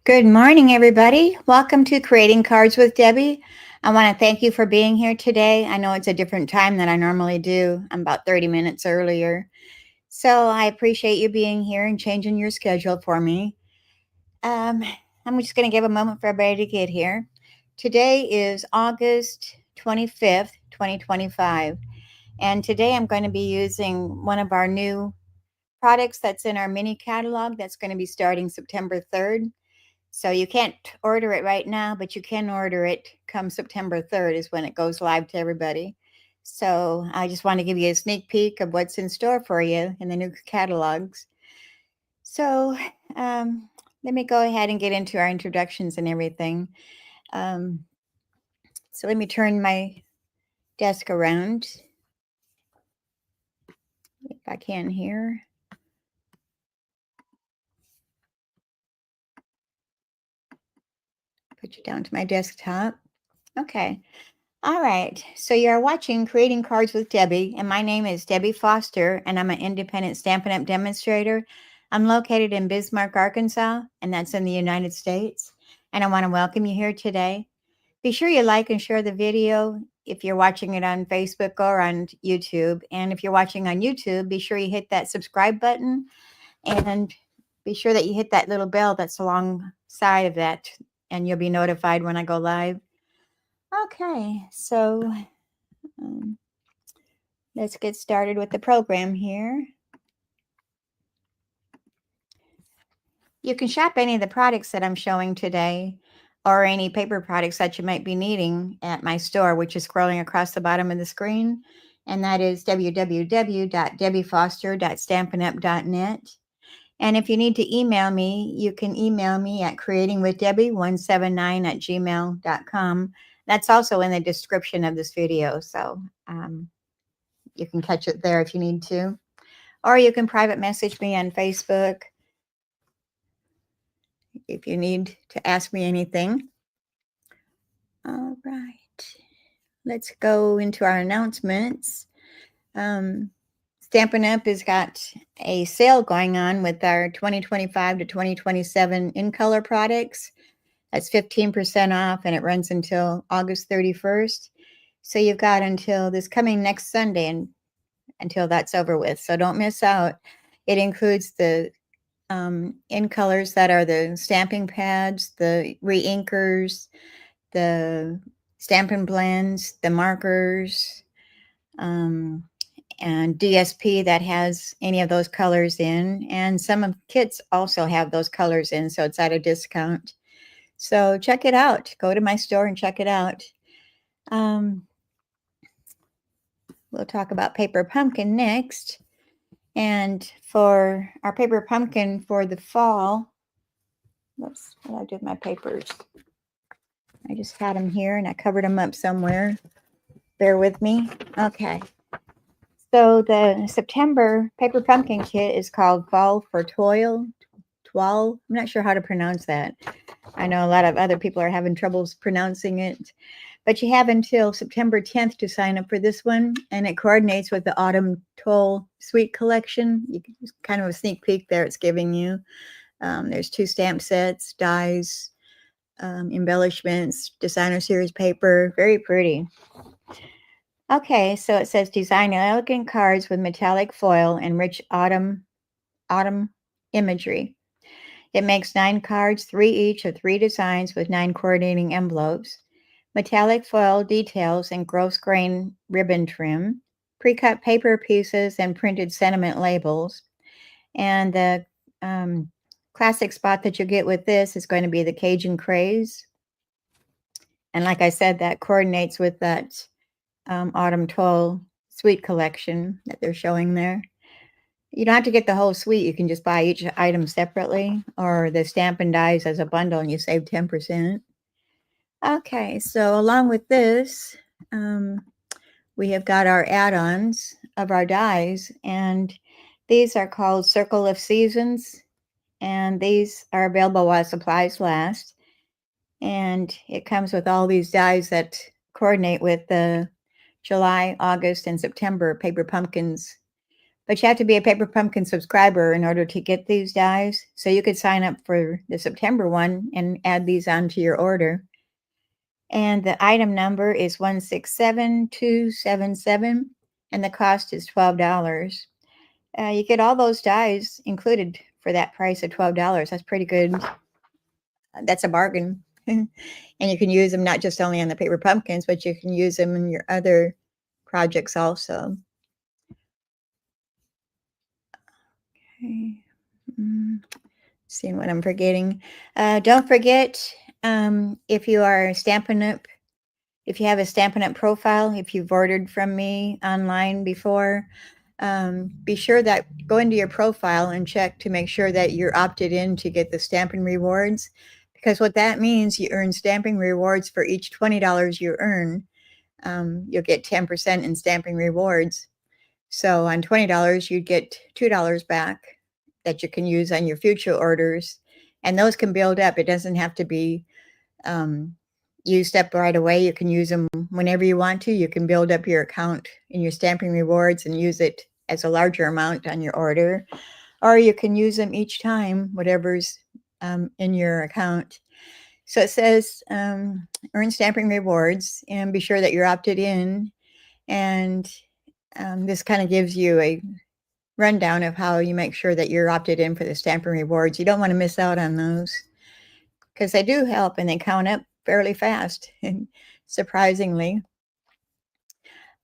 Good morning, everybody. Welcome to Creating Cards with Debbie. I want to thank you for being here today. I know it's a different time than I normally do. I'm about 30 minutes earlier. So I appreciate you being here and changing your schedule for me. Um, I'm just going to give a moment for everybody to get here. Today is August 25th, 2025. And today I'm going to be using one of our new products that's in our mini catalog that's going to be starting September 3rd. So you can't order it right now, but you can order it come September 3rd is when it goes live to everybody. So I just want to give you a sneak peek of what's in store for you in the new catalogs. So um, let me go ahead and get into our introductions and everything. Um, so let me turn my desk around if I can here. Put you down to my desktop. Okay. All right. So you're watching Creating Cards with Debbie, and my name is Debbie Foster, and I'm an independent Stampin' Up! Demonstrator. I'm located in Bismarck, Arkansas, and that's in the United States. And I want to welcome you here today. Be sure you like and share the video if you're watching it on Facebook or on YouTube. And if you're watching on YouTube, be sure you hit that subscribe button and be sure that you hit that little bell that's alongside of that, and you'll be notified when I go live. Okay, so um, let's get started with the program here. You can shop any of the products that I'm showing today or any paper products that you might be needing at my store, which is scrolling across the bottom of the screen. And that is www.debbiefoster.stampinup.net. And if you need to email me, you can email me at creatingwithdebbie179@gmail.com. That's also in the description of this video. So you can catch it there if you need to. Or you can private message me on Facebook if you need to ask me anything. All right. Let's go into our announcements. Stampin' Up! Has got a sale going on with our 2025 to 2027 in color products. That's 15% off, and it runs until August 31st. So you've got until this coming next Sunday and until that's over with. So don't miss out. It includes the in colors that are the stamping pads, the re-inkers, the Stampin' Blends, the markers, and DSP that has any of those colors in. And some of kits also have those colors in, so it's at a discount. So check it out. Go to my store and check it out. We'll talk about Paper Pumpkin next. And for our Paper Pumpkin for the fall, whoops, what did I do with my papers? I just had them here and I covered them up somewhere. Bear with me. Okay. So the September Paper Pumpkin kit is called Fall for Toil. I'm not sure how to pronounce that. I know a lot of other people are having troubles pronouncing it. But you have until September 10th to sign up for this one, and it coordinates with the Autumn Toll Sweet Collection. You can just kind of a sneak peek there it's giving you. There's 2 stamp sets, dies, embellishments, designer series paper. Very pretty. Okay, so it says design elegant cards with metallic foil and rich autumn imagery. It makes 9 cards, 3 each of 3 designs with 9 coordinating envelopes. Metallic foil details and gross grain ribbon trim, pre-cut paper pieces and printed sentiment labels. And the classic spot that you get with this is going to be the Cajun Craze. And like I said, that coordinates with that Autumn Toll Suite collection that they're showing there. You don't have to get the whole suite. You can just buy each item separately or the Stampin' Dies as a bundle and you save 10%. Okay, so along with this, we have got our add-ons of our dies, and these are called Circle of Seasons, and these are available while supplies last. And it comes with all these dies that coordinate with the July, August, and September Paper Pumpkins But you have to be a Paper Pumpkin subscriber in order to get these dies. So you could sign up for the September one and add these onto your order. And the item number is 167277, and the cost is $12. You get all those dies included for that price of $12. That's pretty good. That's a bargain. And you can use them not just only on the Paper Pumpkins, but you can use them in your other projects also. Okay. Seeing what I'm forgetting. Don't forget, if you are Stampin' Up, if you have a Stampin' Up profile, if you've ordered from me online before, be sure that go into your profile and check to make sure that you're opted in to get the Stampin' Rewards, because what that means, you earn Stamping Rewards for each $20 you earn. You'll get 10% in Stamping Rewards. So on $20, you'd get $2 back that you can use on your future orders. And those can build up. It doesn't have to be used up right away. You can use them whenever you want to. You can build up your account in your Stamping Rewards and use it as a larger amount on your order. Or you can use them each time, whatever's in your account. So it says earn Stamping Rewards and be sure that you're opted in. And this kind of gives you a rundown of how you make sure that you're opted in for the Stampin' Rewards. You don't want to miss out on those because they do help and they count up fairly fast, surprisingly.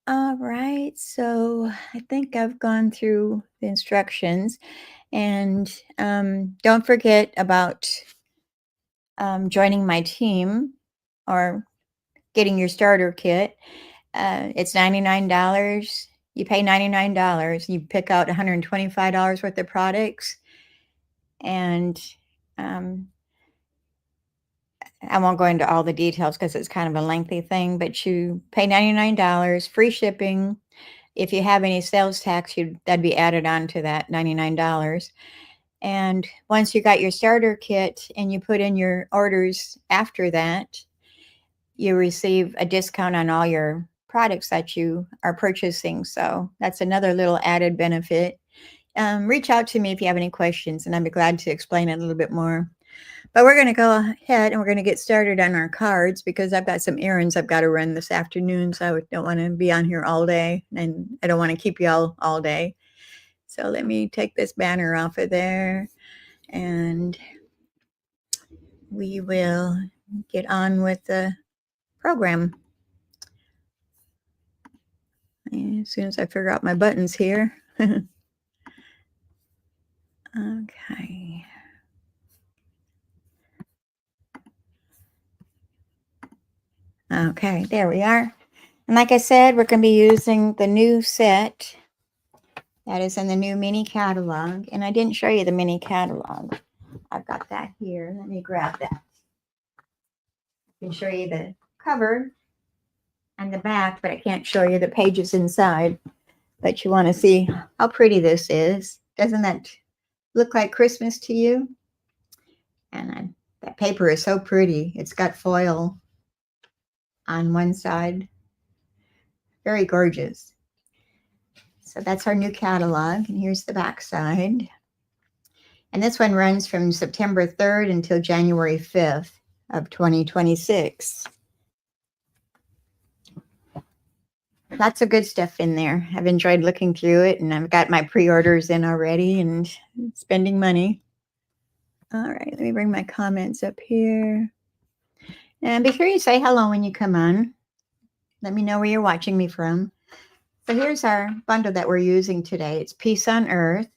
All right, so I think I've gone through the instructions, and don't forget about joining my team or getting your starter kit. It's $99. You pay $99. You pick out $125 worth of products. And I won't go into all the details because it's kind of a lengthy thing, but you pay $99, free shipping. If you have any sales tax, that'd be added on to that $99. And once you got your starter kit and you put in your orders after that, you receive a discount on all your products that you are purchasing. So that's another little added benefit. Reach out to me if you have any questions, and I'd be glad to explain it a little bit more. But we're going to go ahead and we're going to get started on our cards because I've got some errands I've got to run this afternoon. So I don't want to be on here all day, and I don't want to keep you all day. So let me take this banner off of there, and we will get on with the program. As soon as I figure out my buttons here. Okay. Okay, there we are. And like I said, we're going to be using the new set that is in the new mini catalog. And I didn't show you the mini catalog. I've got that here. Let me grab that. I can show you the cover and the back, but I can't show you the pages inside. But you want to see how pretty this is. Doesn't that look like Christmas to you? And that paper is so pretty. It's got foil on one side. Very gorgeous. So that's our new catalog. And here's the back side. And this one runs from September 3rd until January 5th of 2026. Lots of good stuff in there. I've enjoyed looking through it, and I've got my pre-orders in already and spending money. All right, let me bring my comments up here. And be sure you say hello when you come on. Let me know where you're watching me from. So here's our bundle that we're using today. It's Peace on Earth.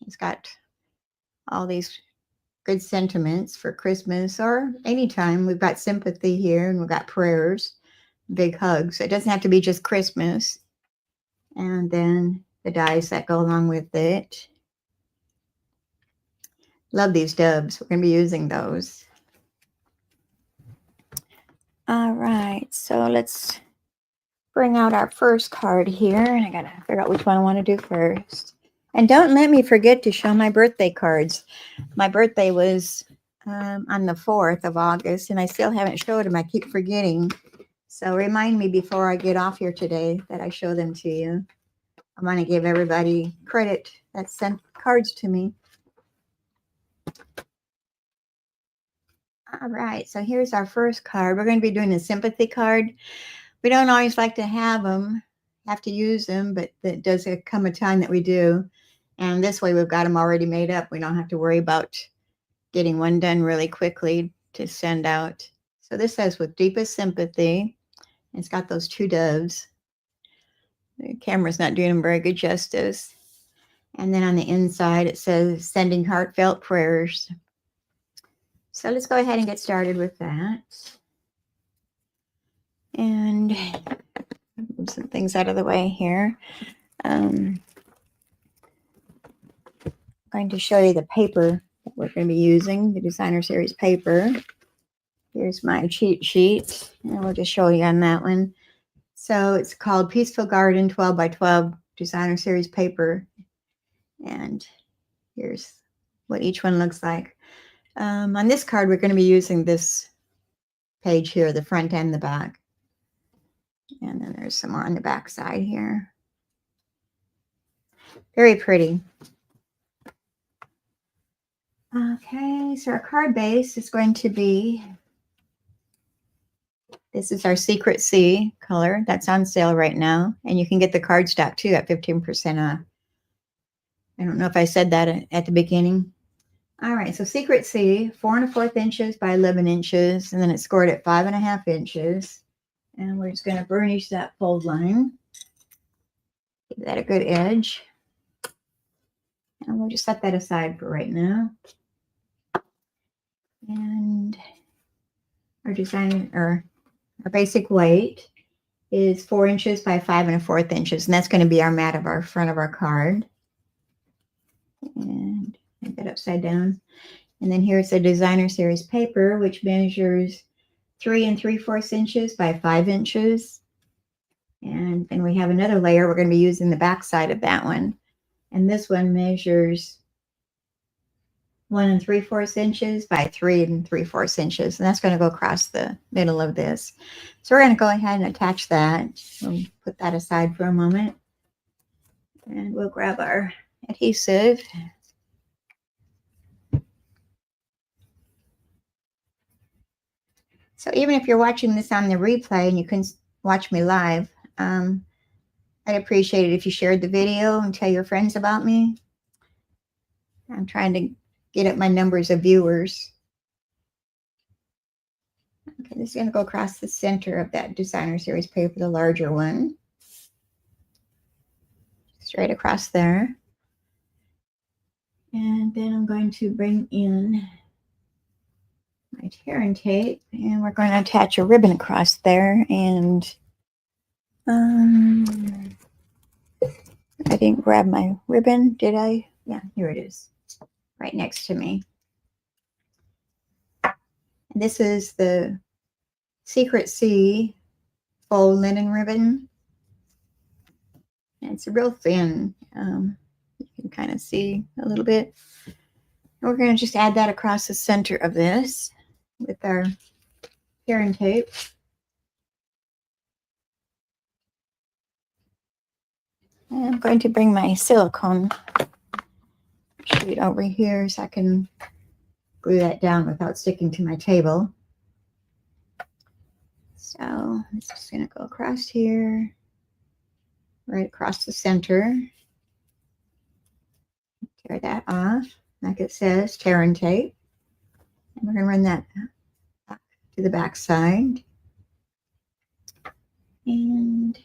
It's got all these good sentiments for Christmas or anytime. We've got sympathy here, and we've got prayers, big hugs. It doesn't have to be just Christmas. And then the dies that go along with it. Love these dubs. We're going to be using those. All right, so let's bring out our first card here. And I got to figure out which one I want to do first. And don't let me forget to show my birthday cards. My birthday was on the 4th of August, and I still haven't showed them. I keep forgetting. So remind me before I get off here today that I show them to you. I want to give everybody credit that sent cards to me. All right, so here's our first card. We're going to be doing a sympathy card. We don't always like to have to use them, but it does come a time that we do. And this way we've got them already made up. We don't have to worry about getting one done really quickly to send out. So this says, with deepest sympathy. It's got those two doves. The camera's not doing them very good justice. And then on the inside, it says, sending heartfelt prayers. So let's go ahead and get started with that. And move some things out of the way here. I'm going to show you the paper that we're going to be using, the designer series paper. Here's my cheat sheet, and we'll just show you on that one. So it's called Peaceful Garden 12 by 12 designer series paper. And here's what each one looks like. On this card, we're going to be using this page here, the front and the back. And then there's some more on the back side here. Very pretty. Okay, so our card base is going to be, this is our Secret Sea color. That's on sale right now. And you can get the cardstock too at 15% off. I don't know if I said that at the beginning. All right, so Secret Sea, 4 1/4 inches by 11 inches. And then it's scored at 5 1/2 inches. And we're just going to burnish that fold line. Give that a good edge. And we'll just set that aside for right now. And our design, or our basic weight is 4 inches by 5 1/4 inches. And that's going to be our mat of our front of our card. And make that upside down. And then here's the designer series paper, which measures 3 3/4 inches by 5 inches. And then we have another layer. We're going to be using the back side of that one. And this one measures 1 3/4 inches by 3 3/4 inches. And that's going to go across the middle of this. So we're going to go ahead and attach that. We'll put that aside for a moment. And we'll grab our adhesive. So even if you're watching this on the replay and you can watch me live, I'd appreciate it if you shared the video and tell your friends about me. I'm trying to get up my numbers of viewers. Okay, this is going to go across the center of that designer series paper, the larger one. Straight across there. And then I'm going to bring in my tear and tape, and we're going to attach a ribbon across there. And I didn't grab my ribbon, did I? Yeah, here it is, right next to me. And this is the Secret Sea faux linen ribbon. And it's real thin. You can kind of see a little bit. And we're going to just add that across the center of this with our tear and tape. And I'm going to bring my silicone sheet over here so I can glue that down without sticking to my table. So it's just going to go across here, right across the center. Tear that off, like it says, tear and tape. And we're going to run that back to the back side. And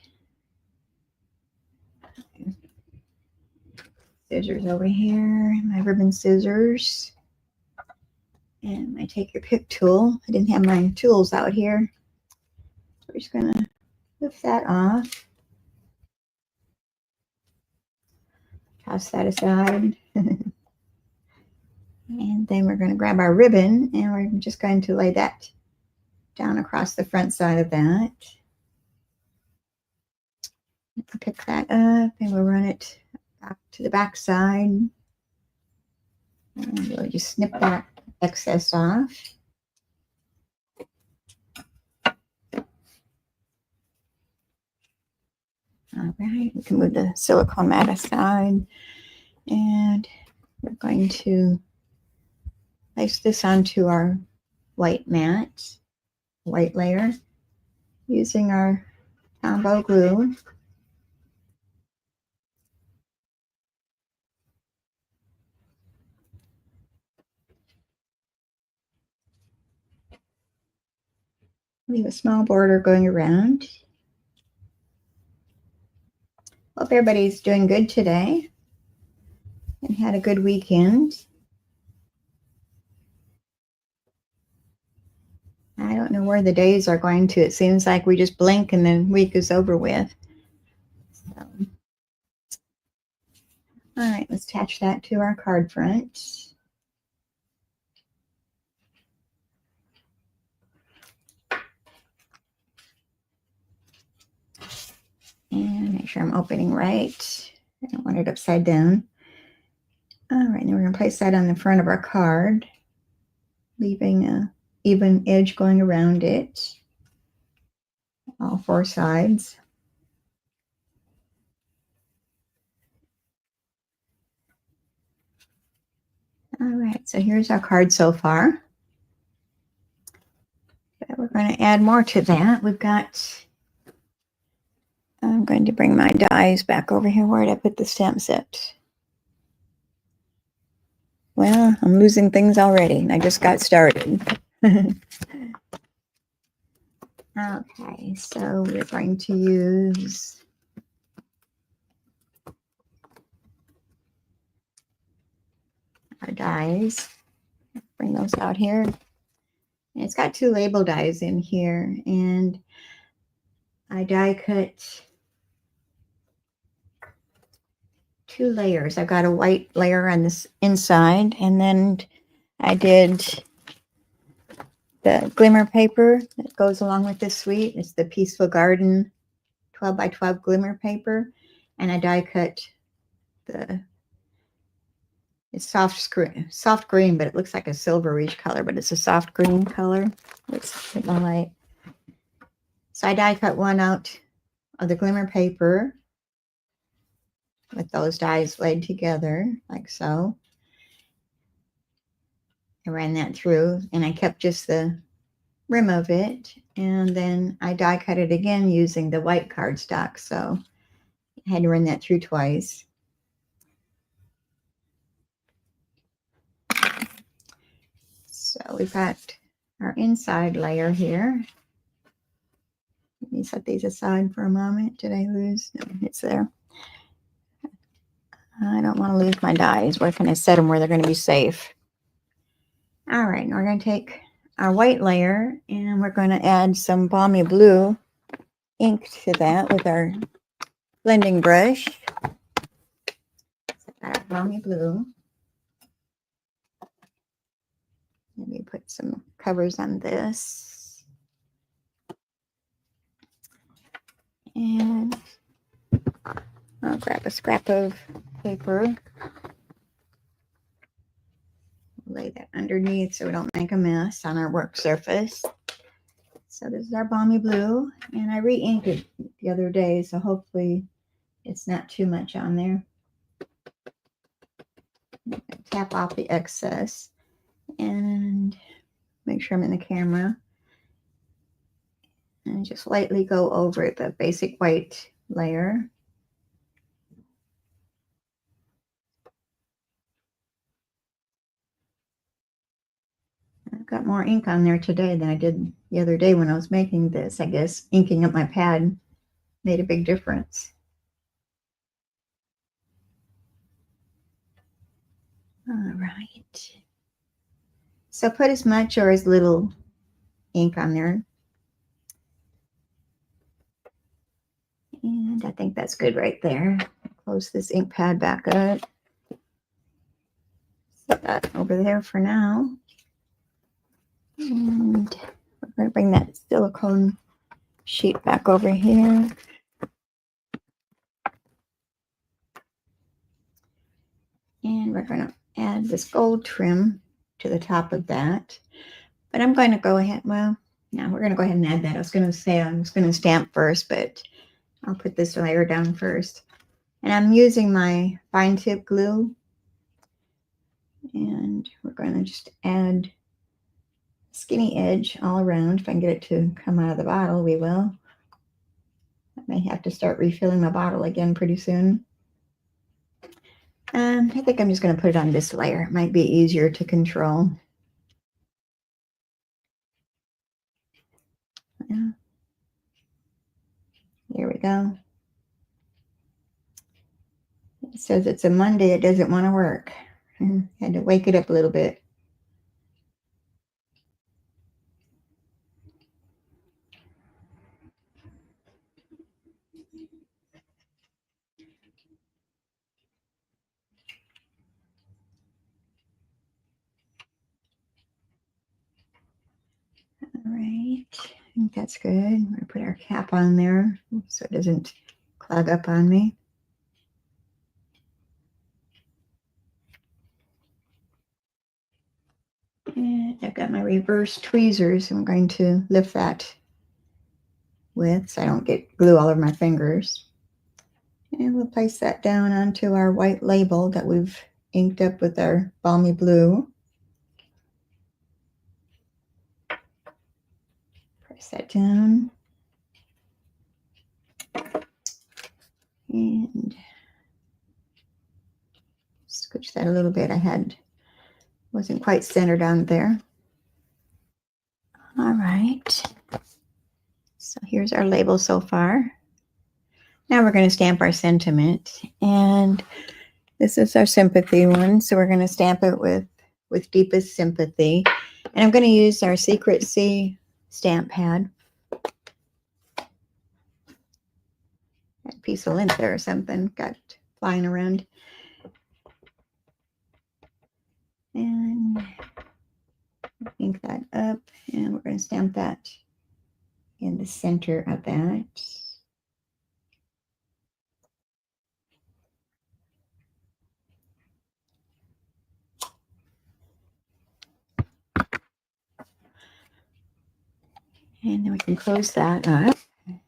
scissors over here, my ribbon scissors. And my take your pick tool. I didn't have my tools out here. So we're just going to lift that off. Toss that aside. And then we're going to grab our ribbon and we're just going to lay that down across the front side of that. Pick that up and we'll run it back to the back side. And we'll just snip that excess off. All right, we can move the silicone mat aside, and we're going to place this onto our white mat, white layer, using our combo glue. Leave a small border going around. Hope everybody's doing good today and had a good weekend. I don't know where the days are going to. It seems like we just blink and the week is over with. So, all right, let's attach that to our card front. And make sure I'm opening right. I don't want it upside down. All right, now we're going to place that on the front of our card, leaving an even edge going around it, all four sides. All right, so here's our card so far. But we're going to add more to that. We've got, I'm going to bring my dies back over here. Where did I put the stamp set? Well, I'm losing things already. I just got started. Okay, so we're going to use our dies. Bring those out here. And it's got two label dies in here, and I die cut 2 layers. I've got a white layer on this inside, and then I did the glimmer paper that goes along with this suite. It's the Peaceful Garden 12 by 12 glimmer paper, and I die cut it's soft green, but it looks like a silverish color, but it's a soft green color. Let's hit my light. So I die cut one out of the glimmer paper with those dies laid together like so. I ran that through, and I kept just the rim of it, and then I die cut it again using the white cardstock, so I had to run that through twice. So we've got our inside layer here. Let me set these aside for a moment. Did I lose? No, it's there. I don't want to lose my dies. Where can I set them where they're going to be safe? All right, now we're going to take our white layer, and we're going to add some balmy blue ink to that with our blending brush. Set that balmy blue. Let me put some covers on this. And I'll grab a scrap of paper. Lay that underneath so we don't make a mess on our work surface. So this is our balmy blue, and I re-inked it the other day, so hopefully it's not too much on there. Tap off the excess and make sure I'm in the camera, and just lightly go over the basic white layer. I've got more ink on there today than I did the other day when I was making this. I guess inking up my pad made a big difference. All right. So put as much or as little ink on there. And I think that's good right there. Close this ink pad back up. Set that over there for now. And we're going to bring that silicone sheet back over here. And we're going to add this gold trim to the top of that. But I'm going to go ahead, well, no, we're going to go ahead and add that. I was going to say I was going to stamp first, but I'll put this layer down first. And I'm using my fine tip glue. And we're going to just add skinny edge all around. If I can get it to come out of the bottle, we will. I may have to start refilling my bottle again pretty soon. I think I'm just going to put it on this layer. It might be easier to control. Yeah. There we go. It says it's a Monday. It doesn't want to work. Had to wake it up a little bit. All right, I think that's good. We're going to put our cap on there so it doesn't clog up on me. And I've got my reverse tweezers. I'm going to lift that with so I don't get glue all over my fingers. And we'll place that down onto our white label that we've inked up with our balmy blue. Press that down. And scooch that a little bit. Wasn't quite centered on there. All right. So here's our label so far. Now we're going to stamp our sentiment. And this is our sympathy one. So we're going to stamp it with deepest sympathy. And I'm going to use our Secret C stamp pad. That piece of lint there or something got flying around. And ink that up, and we're going to stamp that in the center of that. And then we can close that up. I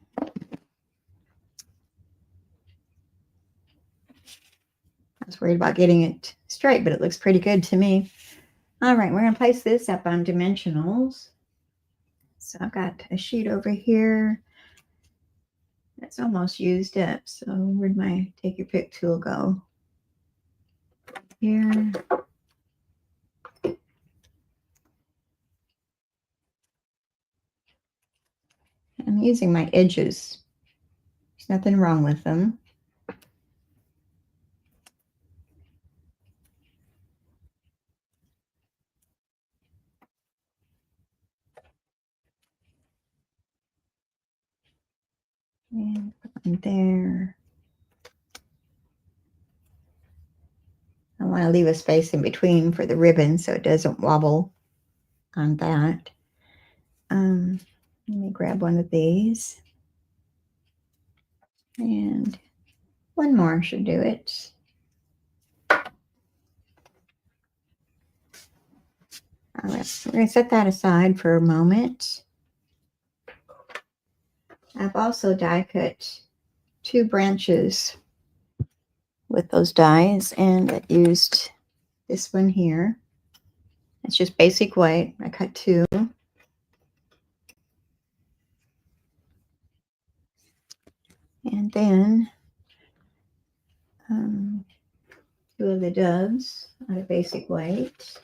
was worried about getting it straight, but it looks pretty good to me. All right, we're going to place this up on dimensionals. So I've got a sheet over here that's almost used up. So where'd my take your pick tool go? Here. I'm using my edges. There's nothing wrong with them. And put one there. I want to leave a space in between for the ribbon so it doesn't wobble on that. Let me grab one of these. And one more should do it. All right, we're going to set that aside for a moment. I've also die cut 2 branches with those dies, and I used this one here. It's just basic white. I cut 2. And then 2 of the doves out of basic white.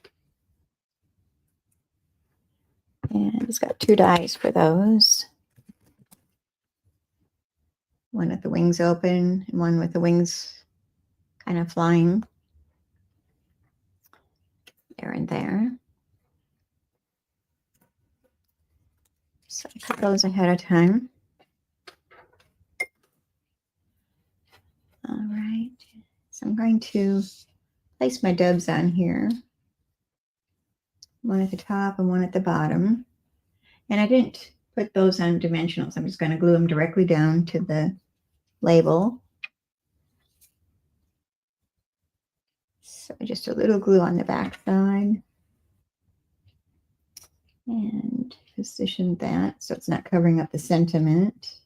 And it's got 2 dies for those. One with the wings open and one with the wings kind of flying. There and there. So I cut those ahead of time. All right. So I'm going to place my doves on here. One at the top and one at the bottom. And I didn't put those on dimensionals. I'm just going to glue them directly down to the label. So just a little glue on the back side. And position that so it's not covering up the sentiment.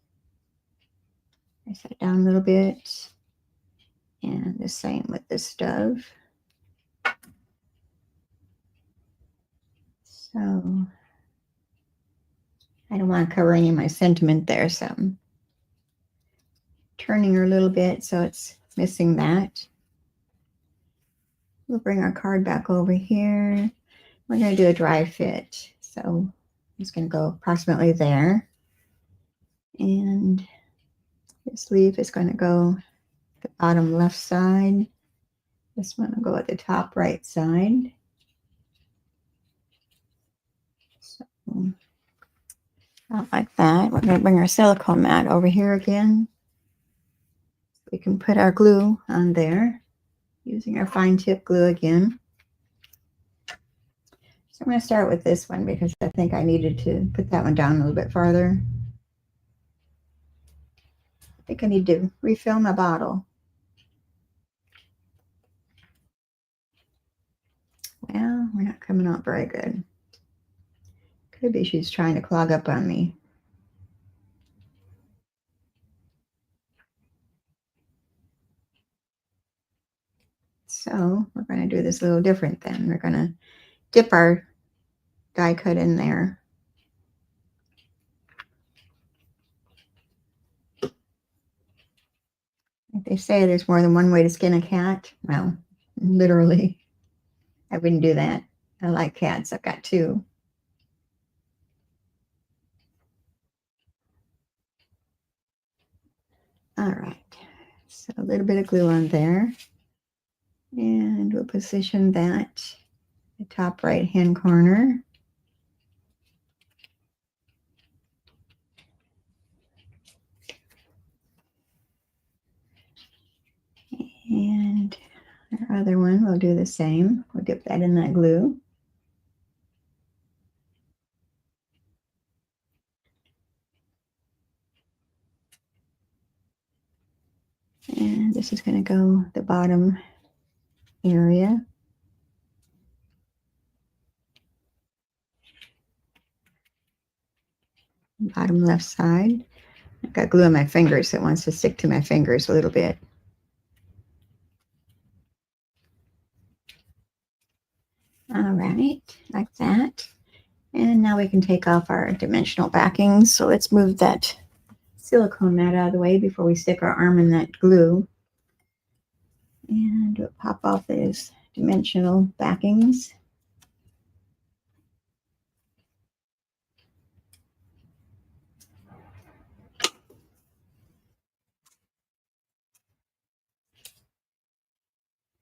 Press that down a little bit. And the same with this dove. So I don't want to cover any of my sentiment there, so I'm turning her a little bit so it's missing that. We'll bring our card back over here. We're going to do a dry fit. So I'm just going to go approximately there. And this leaf is going to go the bottom left side. This one will go at the top right side. So not like that. We're going to bring our silicone mat over here again. We can put our glue on there using our fine tip glue again. So I'm going to start with this one because I think I needed to put that one down a little bit farther. I think I need to refill my bottle. Well, we're not coming out very good. Could be she's trying to clog up on me. So we're going to do this a little different then. We're going to dip our die cut in there. Like they say, there's more than one way to skin a cat. Well, literally, I wouldn't do that. I like cats. I've got two. All right. So a little bit of glue on there. And we'll position that the top right hand corner. And our other one, we'll do the same. We'll dip that in that glue. And this is going to go the bottom area. Bottom left side. I've got glue on my fingers, so it wants to stick to my fingers a little bit. All right, like that. And now we can take off our dimensional backings. So let's move that silicone mat out of the way before we stick our arm in that glue. And we'll pop off these dimensional backings.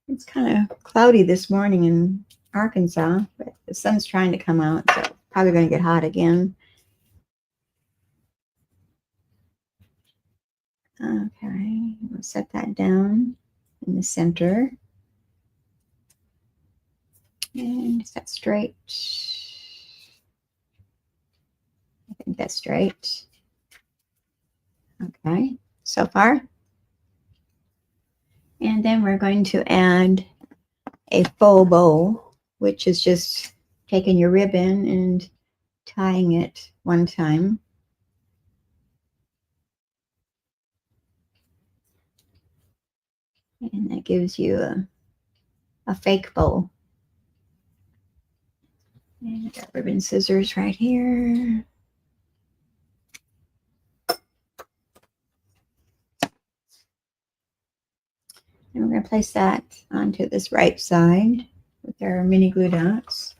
It's kind of cloudy this morning in Arkansas, but the sun's trying to come out, so it's probably going to get hot again. Okay, we'll set that down in the center. And is that straight? I think that's straight. Okay, so far. And then we're going to add a faux bow, which is just taking your ribbon and tying it one time. And that gives you a fake bow. And I got ribbon scissors right here. And we're going to place that onto this right side with our mini glue dots.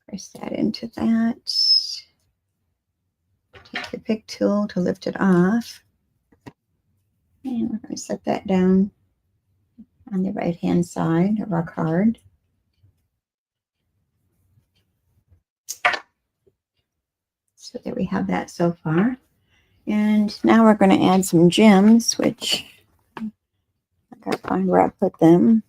Press that into that. Take the pick tool to lift it off. And we're going to set that down on the right hand side of our card. So there we have that so far. And now we're going to add some gems, which I got to find where I put them.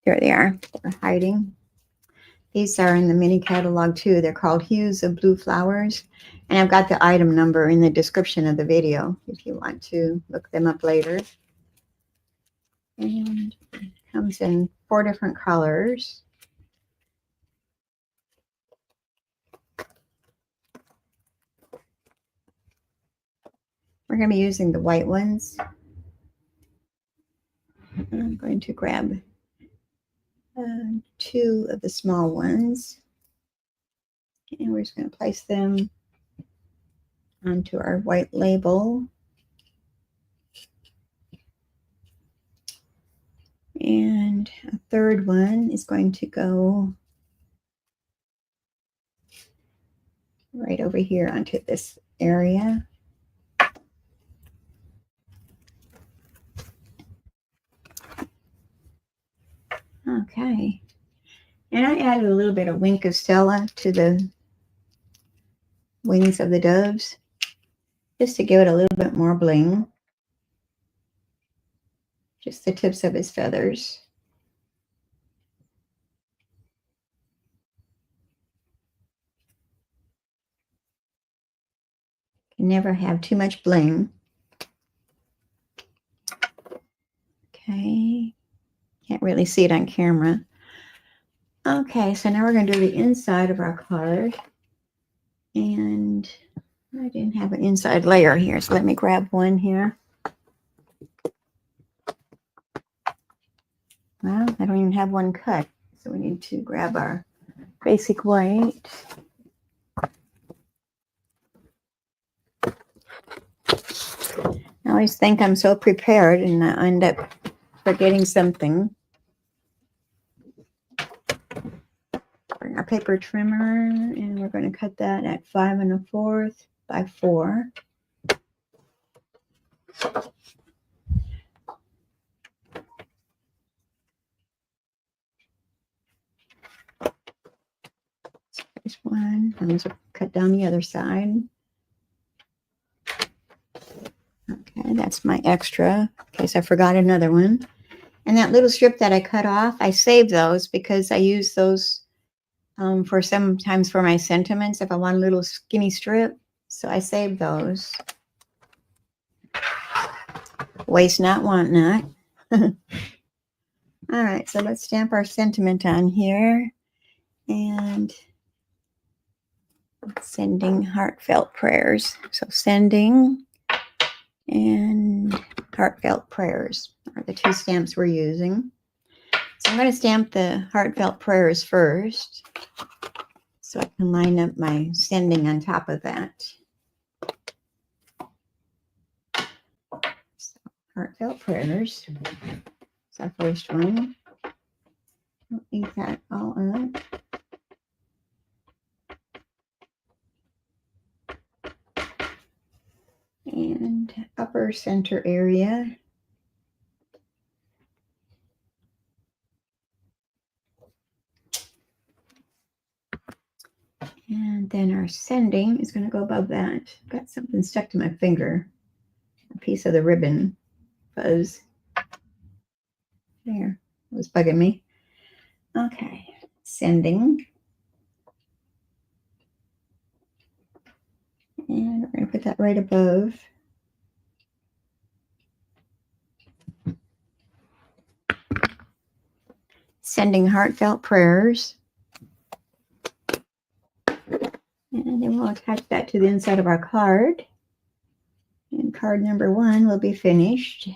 There they are. They're hiding. These are in the mini catalog too. They're called Hues of Blue Flowers. And I've got the item number in the description of the video if you want to look them up later. And it comes in 4 different colors. We're going to be using the white ones. I'm going to grab 2 of the small ones. And we're just going to place them onto our white label. And a 3rd one is going to go right over here onto this area. Okay. And I added a little bit of Wink of Stella to the wings of the doves, just to give it a little bit more bling. Just the tips of his feathers. Can never have too much bling. Okay. Can't really see it on camera. Okay, so now we're going to do the inside of our card. And I didn't have an inside layer here, so let me grab one here. Well, I don't even have one cut, so we need to grab our basic white. I always think I'm so prepared, and I end up forgetting something. Bring our paper trimmer, and we're going to cut that at 5 1/4 by 4. There's one. I'm going to cut down the other side. Okay, that's my extra, in case I forgot another one. And that little strip that I cut off, I saved those because I use those for sometimes for my sentiments if I want a little skinny strip. So I saved those. Waste not, want not. All right, so let's stamp our sentiment on here. And sending heartfelt prayers. So sending and heartfelt prayers are the 2 stamps we're using. So I'm going to stamp the heartfelt prayers first, so I can line up my sending on top of that. So, heartfelt prayers. It's our first one. I'll ink that all up. And upper center area. And then our sending is going to go above that. I've got something stuck to my finger. A piece of the ribbon fuzz. There. It was bugging me. Okay. Sending. And we're going to put that right above. Sending heartfelt prayers. And then we'll attach that to the inside of our card. And card number 1 will be finished.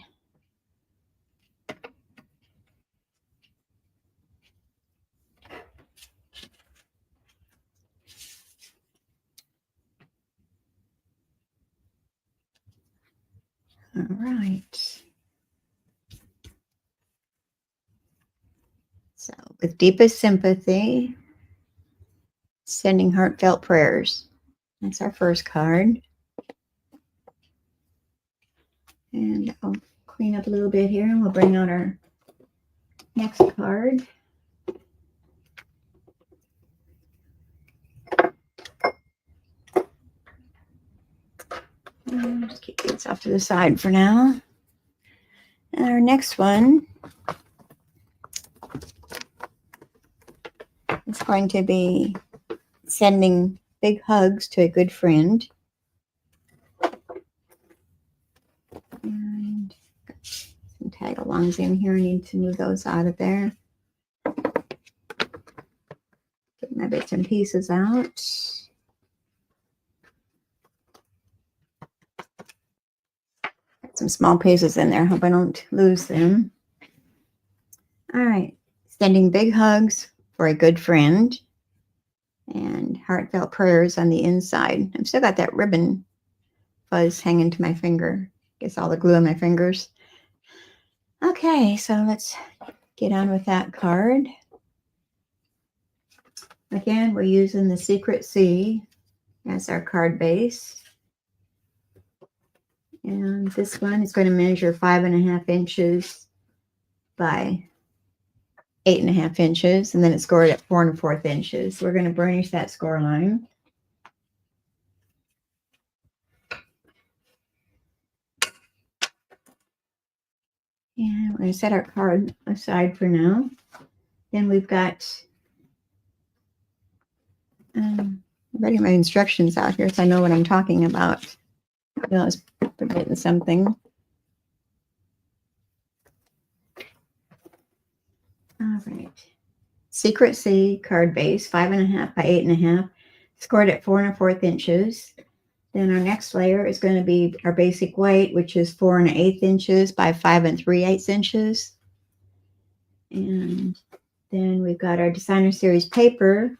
All right. So, with deepest sympathy, sending heartfelt prayers. That's our first card. And I'll clean up a little bit here and we'll bring out our next card. And just keep these off to the side for now. And our next one is going to be sending big hugs to a good friend. And some tag-alongs in here. I need to move those out of there. Get my bits and pieces out. Got some small pieces in there. Hope I don't lose them. All right. Sending big hugs for a good friend. And heartfelt prayers on the inside. I've still got that ribbon fuzz hanging to my finger. Gets all the glue on my fingers. Okay, so let's get on with that card. Again, we're using the Secret C as our card base. And this one is going to measure 5.5 inches by 8.5 inches. And then it's scored at 4 1/4 inches. We're going to burnish that score line. And we're going to set our card aside for now. Then we've got, I'm writing my instructions out here so I know what I'm talking about. I was forgetting something. All right. Secret C card base, 5.5 by 8.5, scored at 4 1/4 inches. Then our next layer is going to be our basic white, which is 4 1/8 inches by 5 3/8 inches. And then we've got our designer series paper,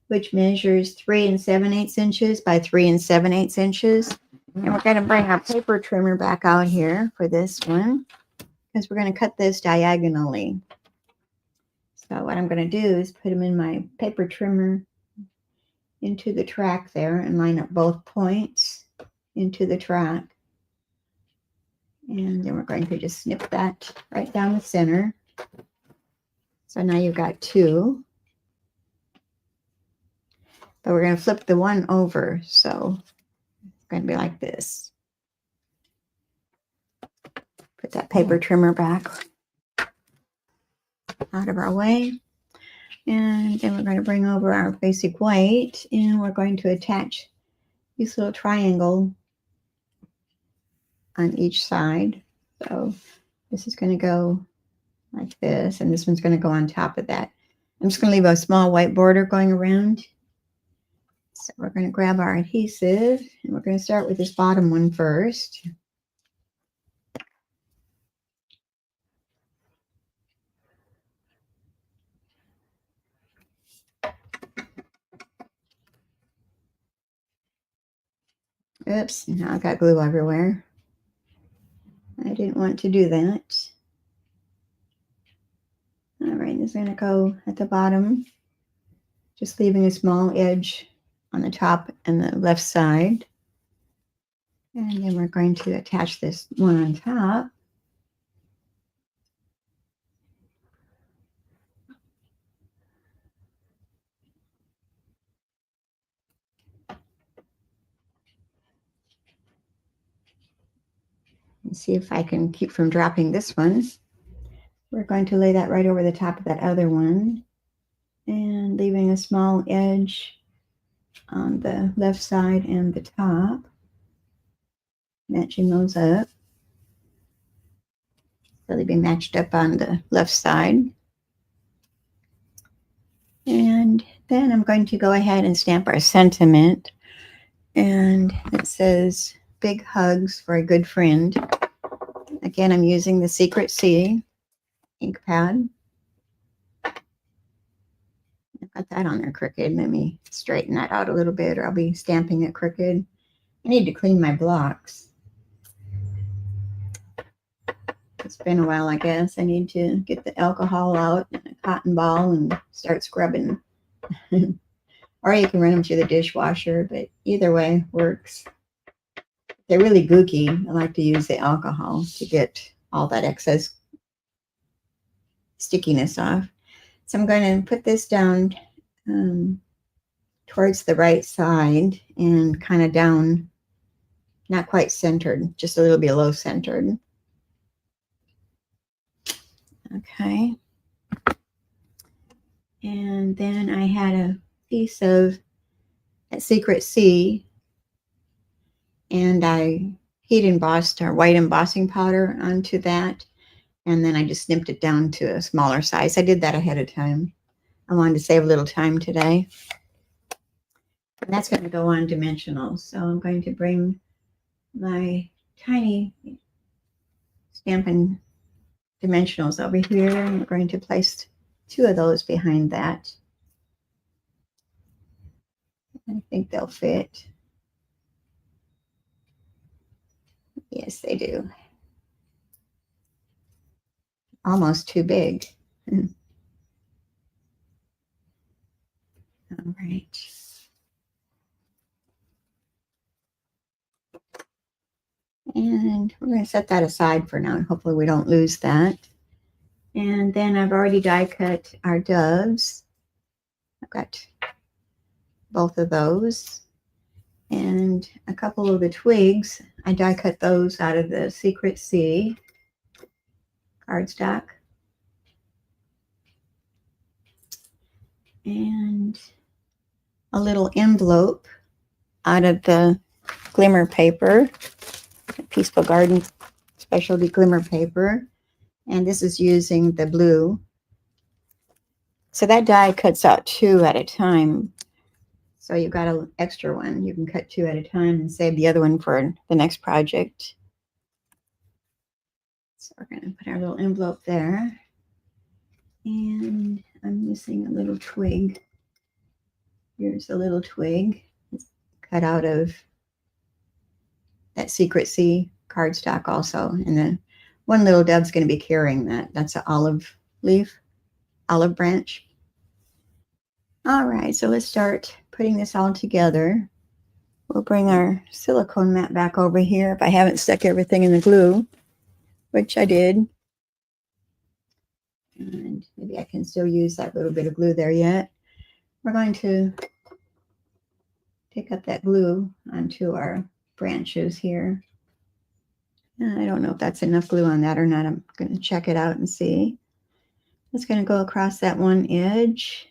which measures 3 7/8 inches by 3 7/8 inches. And we're going to bring our paper trimmer back out here for this one, because we're going to cut this diagonally. So what I'm going to do is put them in my paper trimmer into the track there and line up both points into the track. And then we're going to just snip that right down the center. So now you've got two. But we're going to flip the one over. So it's going to be like this. Put that paper trimmer back out of our way. And then we're going to bring over our basic white, and we're going to attach this little triangle on each side. So this is going to go like this, and this one's going to go on top of that. I'm just going to leave a small white border going around. So we're going to grab our adhesive, and we're going to start with this bottom one first. Oops, now I've got glue everywhere. I didn't want to do that. All right, this is going to go at the bottom, just leaving a small edge on the top and the left side. And then we're going to attach this one on top. And see if I can keep from dropping this one. We're going to lay that right over the top of that other one, and leaving a small edge on the left side and the top, matching those up. So they'll be matched up on the left side. And then I'm going to go ahead and stamp our sentiment. And it says, big hugs for a good friend. Again, I'm using the Secret C ink pad. I've got that on there crooked. Let me straighten that out a little bit, or I'll be stamping it crooked. I need to clean my blocks. It's been a while, I guess. I need to get the alcohol out and a cotton ball and start scrubbing. Or you can run them through the dishwasher, but either way works. They're really gooky. I like to use the alcohol to get all that excess stickiness off. So I'm going to put this down towards the right side and kind of down, not quite centered, just a little bit low centered. Okay. And then I had a piece of that Secret Sea, and I heat embossed our white embossing powder onto that. And then I just snipped it down to a smaller size. I did that ahead of time. I wanted to save a little time today. And that's going to go on dimensional. So I'm going to bring my tiny Stampin' dimensionals over here. And we're going to place 2 of those behind that. I think they'll fit. Yes, they do. Almost too big. All right. And we're going to set that aside for now. Hopefully we don't lose that. And then I've already die cut our doves. I've got both of those. And a couple of the twigs, I die cut those out of the Secret Sea cardstock. And a little envelope out of the Glimmer paper, Peaceful Garden Specialty Glimmer paper. And this is using the blue. So that die cuts out 2 at a time. So you've got an extra one. You can cut 2 at a time and save the other one for the next project. So we're going to put our little envelope there. And I'm missing a little twig. Here's a little twig. It's cut out of that Secret Sea cardstock also. And then one little dove's going to be carrying that. That's an olive leaf, olive branch. All right, so let's start putting this all together. We'll bring our silicone mat back over here if I haven't stuck everything in the glue, which I did. And maybe I can still use that little bit of glue there yet. We're going to pick up that glue onto our branches here. I don't know if that's enough glue on that or not. I'm going to check it out and see. It's going to go across that one edge.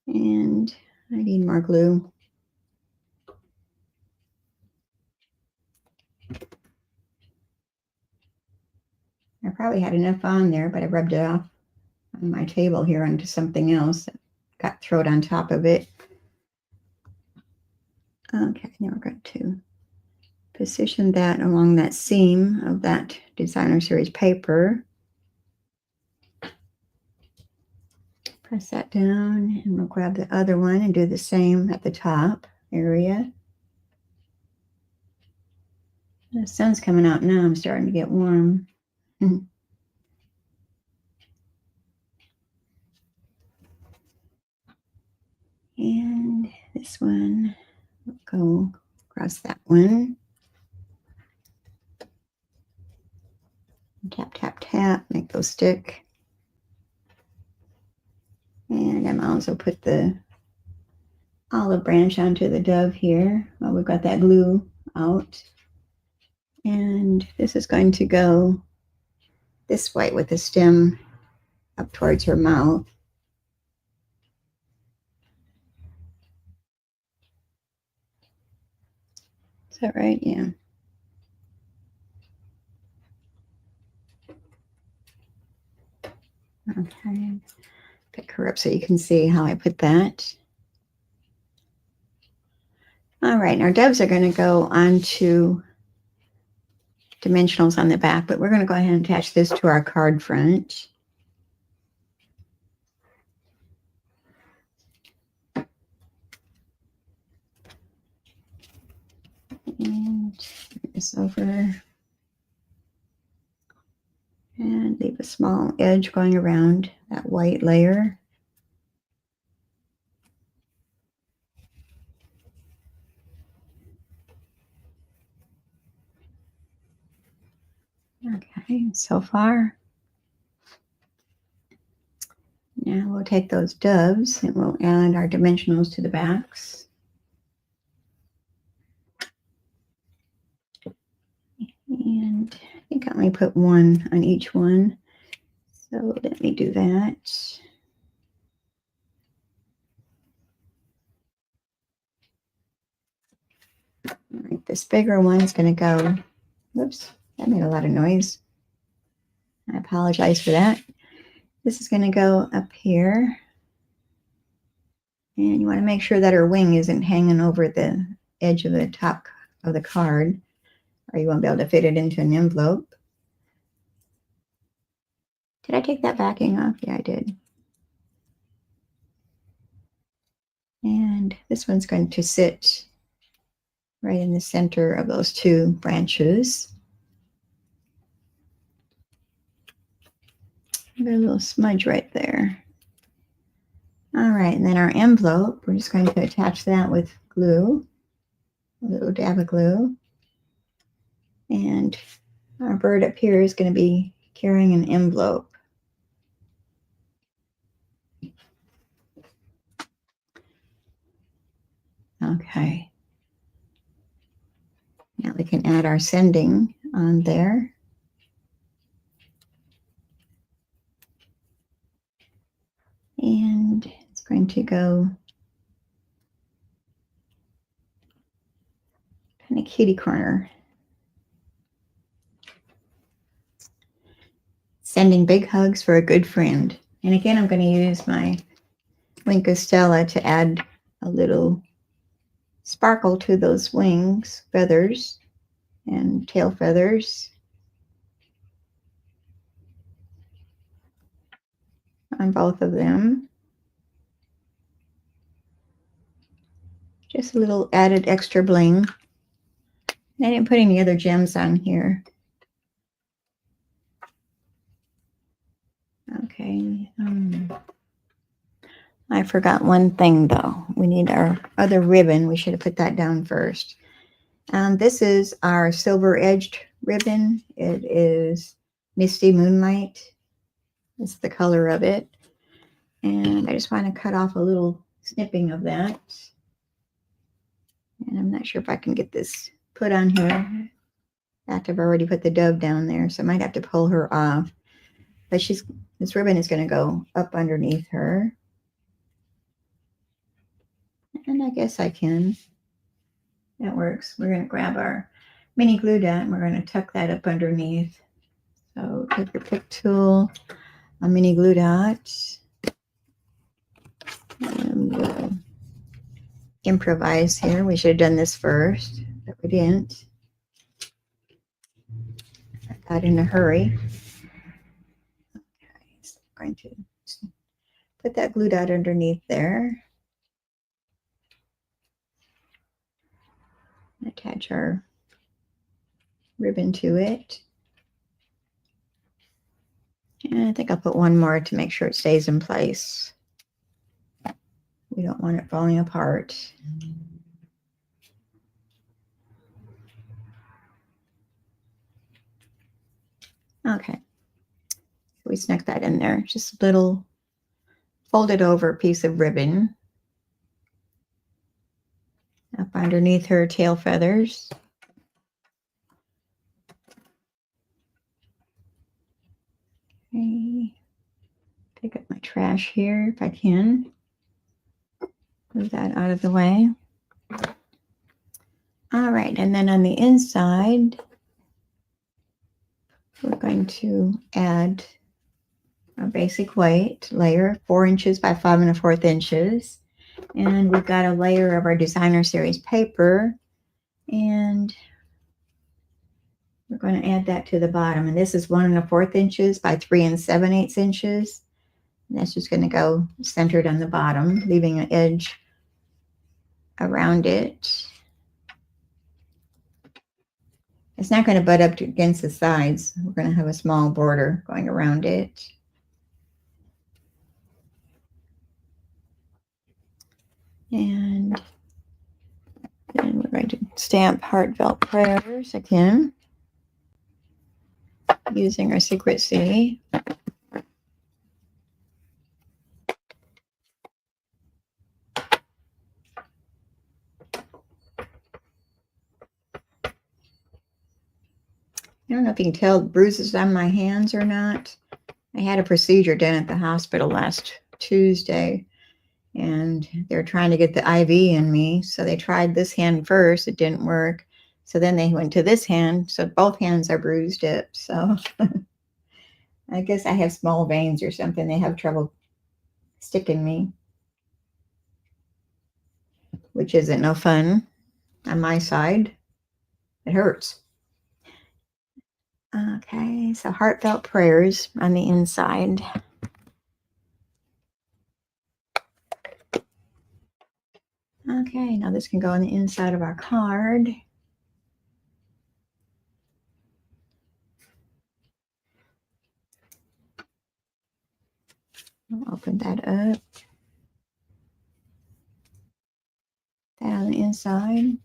And I need more glue. I probably had enough on there, but I rubbed it off on my table here onto something else. Got thrown on top of it. Okay, now we're going to position that along that seam of that Designer Series paper. Press that down, and we'll grab the other one and do the same at the top area. The sun's coming out now. I'm starting to get warm. And this one, we'll go across that one. Tap, tap, tap, make those stick. And I'm also put the olive branch onto the dove here while we've got that glue out. And this is going to go this way with the stem up towards her mouth. Is that right? Yeah. Okay. Pick her up so you can see how I put that. All right, our doves are going to go onto dimensionals on the back, but we're going to go ahead and attach this to our card front. And bring this over and leave a small edge going around that white layer. Okay, so far. Now we'll take those doves and we'll add our dimensionals to the backs. And I think I only put one on each one. So So let me do that. All right, this bigger one's going to go, whoops, that made a lot of noise. I apologize for that. This is going to go up here. And you want to make sure that her wing isn't hanging over the edge of the top of the card, or you won't be able to fit it into an envelope. Did I take that backing off? Yeah, I did. And this one's going to sit right in the center of those two branches. Got a little smudge right there. All right, and then our envelope, we're just going to attach that with glue, a little dab of glue. And our bird up here is going to be carrying an envelope. Okay. Now we can add our sending on there. And it's going to go kind of kitty corner. Sending big hugs for a good friend. And again, I'm going to use my Wink of Stella to add a little sparkle to those wings, feathers, and tail feathers on both of them. Just a little added extra bling. I didn't put any other gems on here. Okay. I forgot one thing though. We need our other ribbon. We should have put that down first. This is our silver edged ribbon. It is Misty Moonlight. It's the color of it. And I just want to cut off a little snipping of that. And I'm not sure if I can get this put on here after I've already put the dove down there. So I might have to pull her off. But this ribbon is going to go up underneath her. And I guess I can. That works. We're going to grab our mini glue dot and we're going to tuck that up underneath. So take your pick tool, a mini glue dot, and we'll improvise here. We should have done this first, but we didn't. I got in a hurry. Okay, so I'm going to put that glue dot underneath there. Attach our ribbon to it. And I think I'll put one more to make sure it stays in place. We don't want it falling apart. Okay. We snuck that in there. Just a little folded over piece of ribbon up underneath her tail feathers. Okay. Pick up my trash here if I can. Move that out of the way. All right, and then on the inside, we're going to add a basic white layer, 4 inches by 5 1/4 inches. And we've got a layer of our designer series paper, and we're going to add that to the bottom. And this is 1 1/4 inches by 3 7/8 inches. And that's just going to go centered on the bottom, leaving an edge around it. It's not going to butt up against the sides. We're going to have a small border going around it. And then we're going to stamp heartfelt prayers again, using our Secret C. I don't know if you can tell bruises on my hands or not. I had a procedure done at the hospital last Tuesday, and they're trying to get the IV in me. So they tried this hand first. It didn't work. So then they went to this hand. So both hands are bruised up. So I guess I have small veins or something. They have trouble sticking me, which isn't no fun on my side. It hurts. Okay, so heartfelt prayers on the inside. Okay, now this can go on the inside of our card. I'll open that up. That on the inside.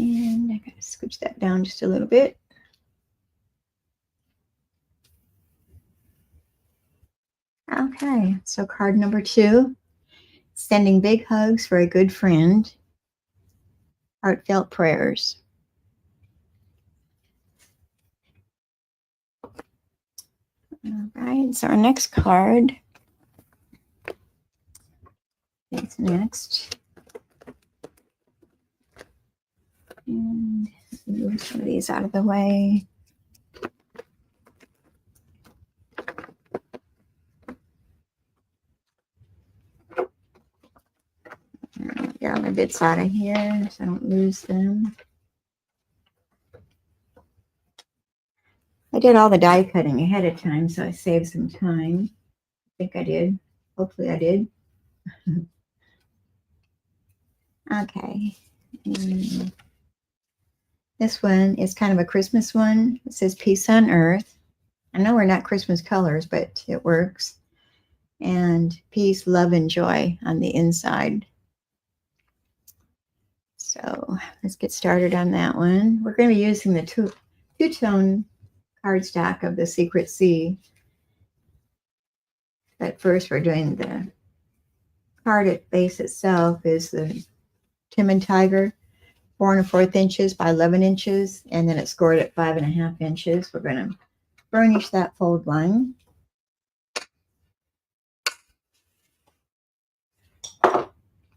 And I gotta scooch that down just a little bit. Okay, so card number 2, sending big hugs for a good friend. Heartfelt prayers. All right, so our next card is next. And move some of these out of the way. Get all my bits out of here so I don't lose them. I did all the die cutting ahead of time, so I saved some time. I think I did. Hopefully I did. Okay. And this one is kind of a Christmas one. It says peace on earth. I know we're not Christmas colors, but it works. And peace, love, and joy on the inside. So let's get started on that one. We're going to be using the two-tone cardstock of the Secret Sea. But first we're doing the card base itself is the Timid Tiger, 4 1/4 inches by 11 inches, and then it's scored at 5 1/2 inches. We're going to burnish that fold line.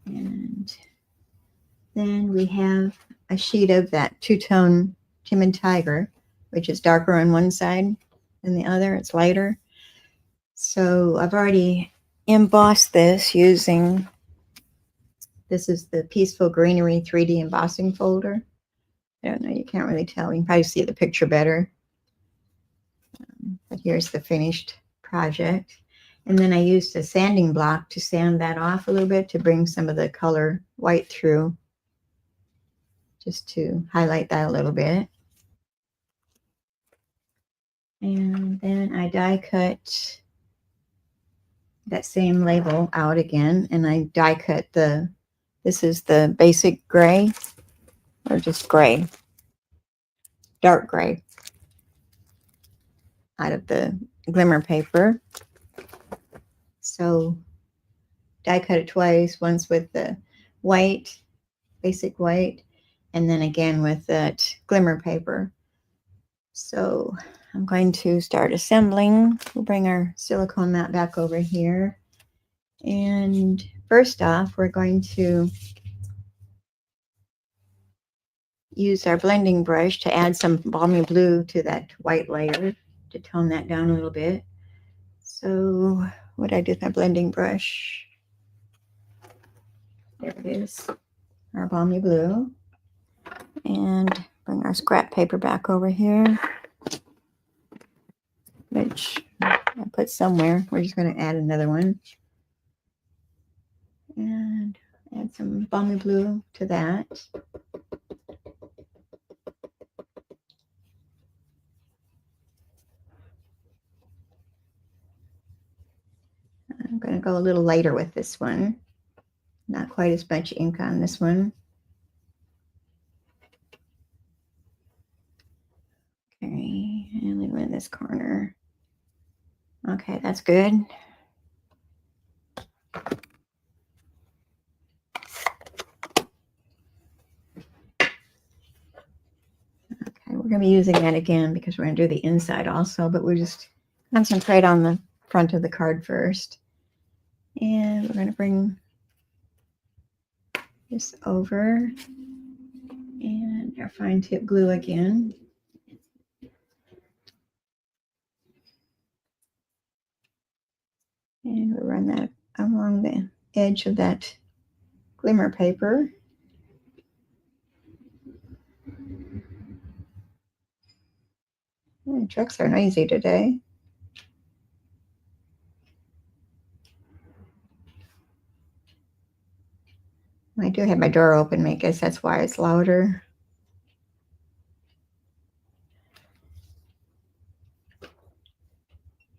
And then we have a sheet of that two-tone Timid Tiger, which is darker on one side than the other. It's lighter. So I've already embossed this using, this is the Peaceful Greenery 3D embossing folder. I don't know, you can't really tell. You can probably see the picture better. But here's the finished project. And then I used a sanding block to sand that off a little bit to bring some of the color white through, just to highlight that a little bit. And then I die cut that same label out again, and I die cut this is the basic gray, or just gray, dark gray, out of the Glimmer paper. So die cut it twice, once with the white, basic white, and then again with that Glimmer paper. So I'm going to start assembling. We'll bring our silicone mat back over here. And first off, we're going to use our blending brush to add some balmy blue to that white layer to tone that down a little bit. So what I did with my blending brush, there it is, our balmy blue. And bring our scrap paper back over here, which I put somewhere. We're just going to add another one. And add some balmy blue to that. I'm going to go a little lighter with this one. Not quite as much ink on this one. Okay, and leave it in this corner. Okay, that's good. going to be using that again because we're going to do the inside also, but we just concentrate on the front of the card first. And we're going to bring this over and our fine tip glue again. And we'll run that along the edge of that glimmer paper. The trucks are noisy today. I do have my door open, I guess that's why it's louder.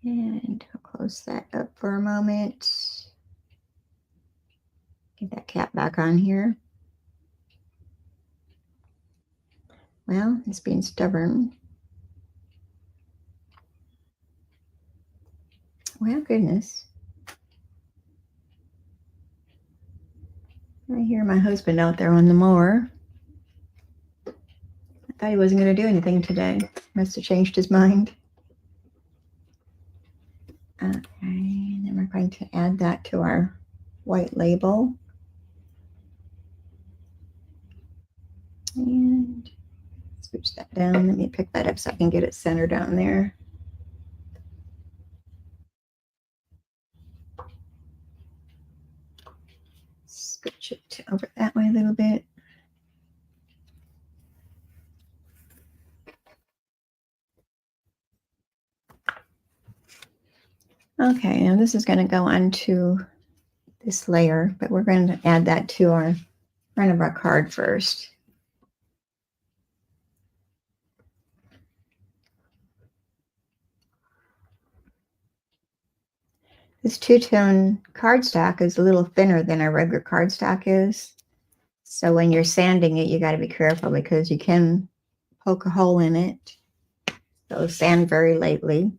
And I'll close that up for a moment. Get that cap back on here. Well, it's being stubborn. Well, goodness. I hear my husband out there on the mower. I thought he wasn't going to do anything today. Must have changed his mind. Okay, and then we're going to add that to our white label. And switch that down. Let me pick that up so I can get it centered down there. Switch it over that way a little bit. Okay, now this is going to go onto this layer, but we're going to add that to our front of our card first. This two-tone cardstock is a little thinner than our regular cardstock is. So when you're sanding it, you got to be careful because you can poke a hole in it. So sand very lightly.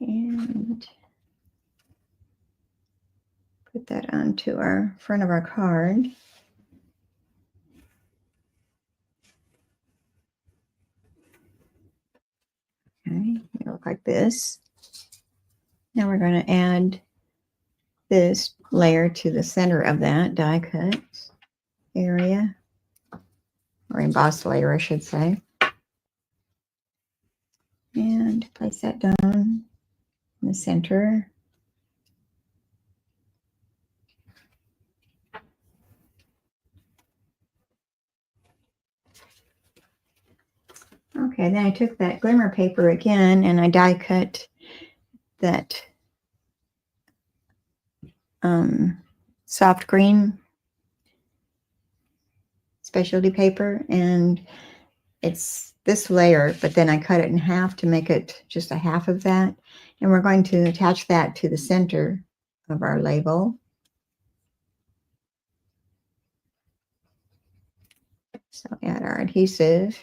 And put that onto our front of our card. Okay, it'll look like this. Now we're going to add this layer to the center of that die cut area, or embossed layer, I should say. And place that down in the center. Okay, then I took that glimmer paper again and I die cut that soft green specialty paper, and it's this layer, but then I cut it in half to make it just a half of that, and we're going to attach that to the center of our label. So add our adhesive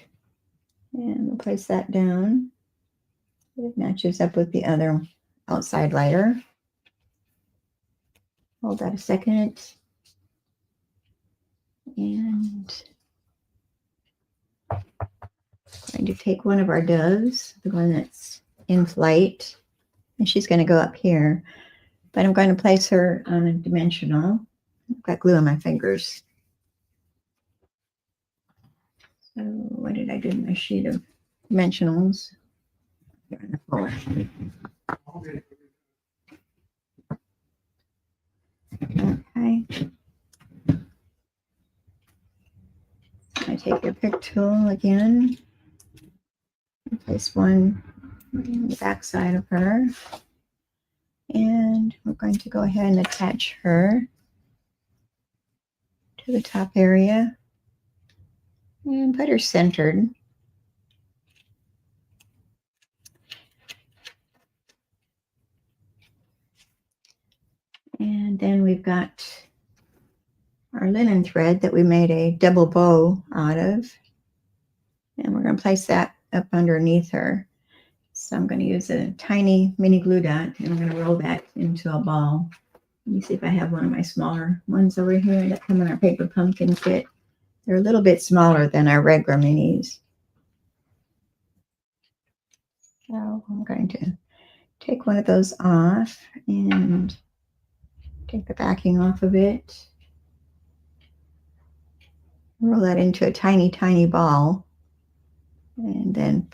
and we'll place that down. It matches up with the other outside layer. Hold that a second. And I'm going to take one of our doves, the one that's in flight, and she's going to go up here. But I'm going to place her on a dimensional. I've got glue on my fingers. So what did I do in my sheet of dimensionals? Here on the floor. Okay. I take your pick tool again. Place one on the back side of her. And we're going to go ahead and attach her to the top area. And put her centered. And then we've got our linen thread that we made a double bow out of. And we're going to place that up underneath her. So I'm going to use a tiny mini glue dot and I'm going to roll that into a ball. Let me see if I have one of my smaller ones over here that come in our paper pumpkin kit. They're a little bit smaller than our regular minis. So I'm going to take one of those off and take the backing off of it. Roll that into a tiny, tiny ball and then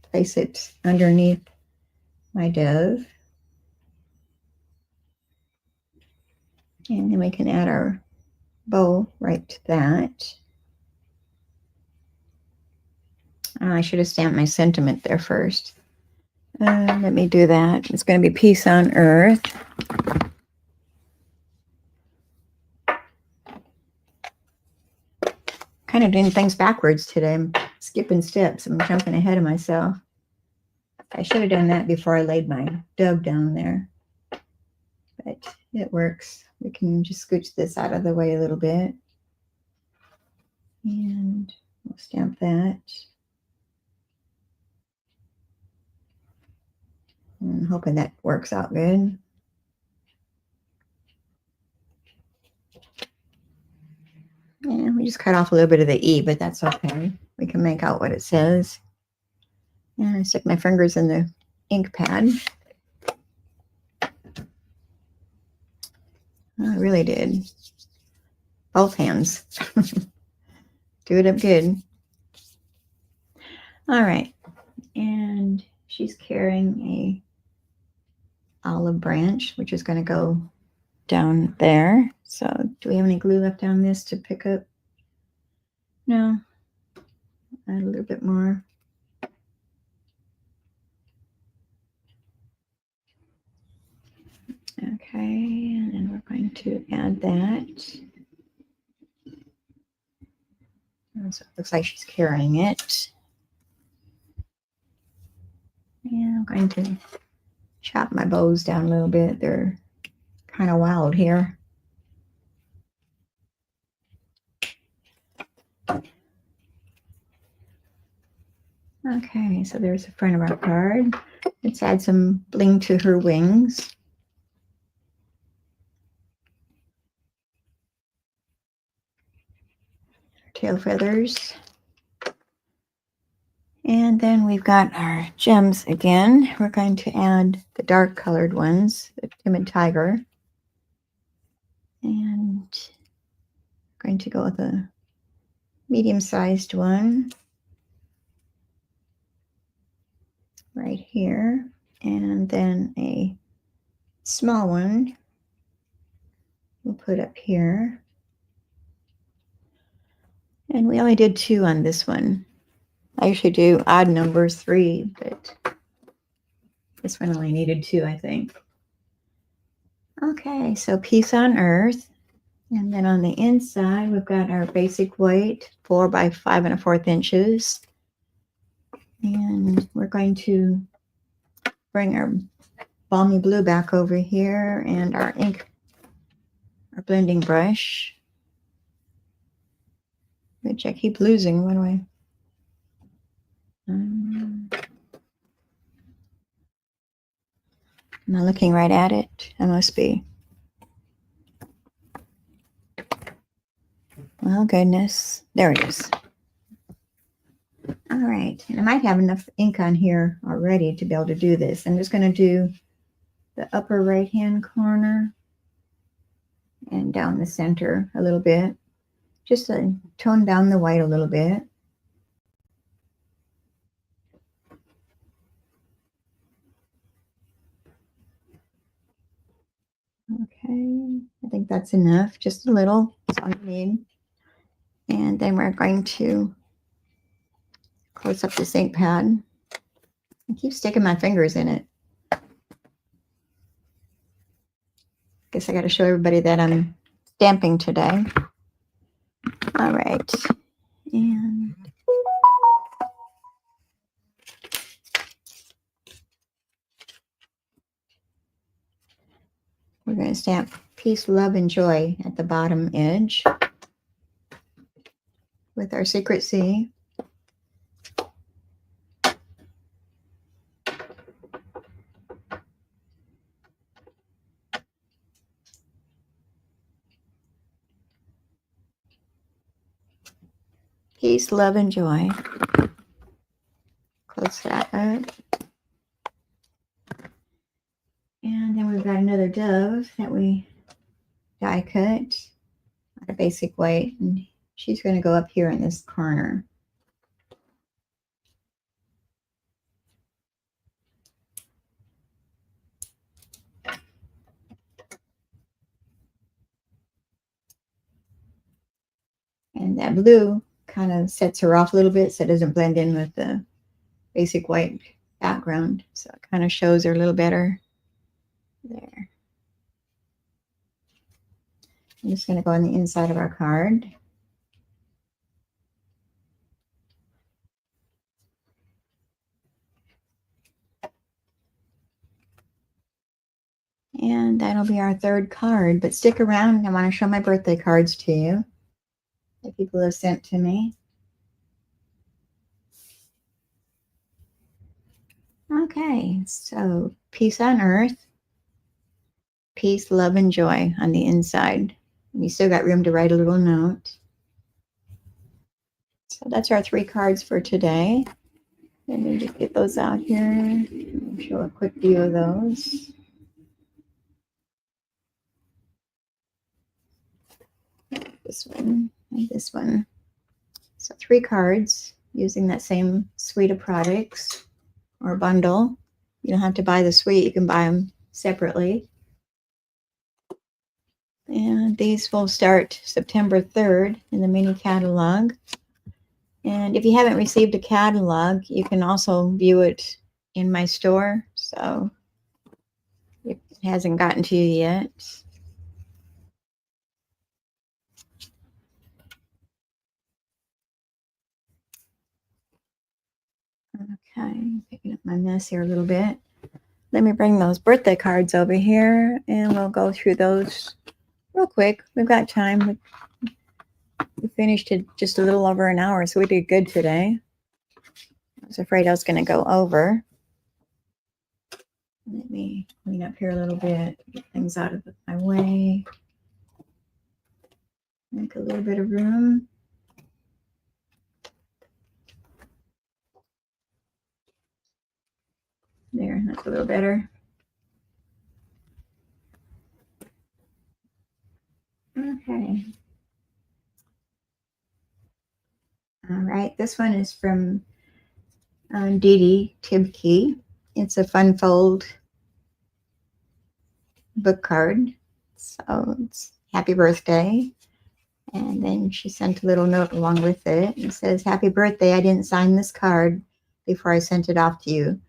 place it underneath my dove. And then we can add our bow right to that. I should have stamped my sentiment there first. Let me do that. It's going to be Peace on Earth. Kind of doing things backwards today. I'm skipping steps. I'm jumping ahead of myself. I should have done that before I laid my dove down there. But it works. We can just scooch this out of the way a little bit. And we'll stamp that. I'm hoping that works out good. And we just cut off a little bit of the E, but that's okay. We can make out what it says. And I stick my fingers in the ink pad. I really did. Both hands. Do it up good. All right. And she's carrying a olive branch, which is going to go down there. So do we have any glue left on this to pick up? No. Add a little bit more. Okay, and then we're going to add that. So it looks like she's carrying it. And I'm going to chop my bows down a little bit. They're kind of wild here. Okay, so there's the front of our card. Let's add some bling to her wings. Tail feathers. And then we've got our gems again. We're going to add the dark colored ones, the timid tiger. And going to go with a medium-sized one right here. And then a small one we'll put up here. And we only did 2 on this one. I usually do odd numbers, 3, but this one only needed 2, I think. Okay, so Peace on Earth. And then on the inside, we've got our basic white, 4 by 5 1/4 inches. And we're going to bring our balmy blue back over here and our ink, our blending brush, which I keep losing. What do I? Am I looking right at it? I must be. Well, goodness. There it is. All right. And I might have enough ink on here already to be able to do this. I'm just going to do the upper right-hand corner and down the center a little bit. Just to tone down the white a little bit. Okay, I think that's enough. Just a little. That's all you need. And then we're going to close up this ink pad. I keep sticking my fingers in it. Guess I got to show everybody that I'm stamping today. All right. And we're going to stamp Peace, Love, and Joy at the bottom edge with our secret C. Peace, love, and joy. Close that up. And then we've got another dove that we die cut at a basic weight. And she's going to go up here in this corner. And that blue kind of sets her off a little bit so it doesn't blend in with the basic white background. So it kind of shows her a little better there. I'm just going to go on the inside of our card. And that'll be our third card. But stick around. I want to show my birthday cards to you that people have sent to me. Okay, so peace on earth, peace, love, and joy on the inside. And you still got room to write a little note. So that's our 3 cards for today. Let me just get those out here. Show a quick view of those. This one and this one. So 3 cards using that same suite of products or bundle. You don't have to buy the suite. You can buy them separately. And these will start September 3rd in the mini catalog. And if you haven't received a catalog, you can also view it in my store. So it hasn't gotten to you yet. Okay, picking up my mess here a little bit. Let me bring those birthday cards over here and we'll go through those real quick. We've got time. We finished it just a little over an hour, so we did good today. I was afraid I was going to go over. Let me clean up here a little bit, get things out of my way. Make a little bit of room. There, that's a little better. Okay. All right, this one is from Dee Dee Tibke. It's a fun fold book card. So it's happy birthday. And then she sent a little note along with it. It says, happy birthday. I didn't sign this card before I sent it off to you,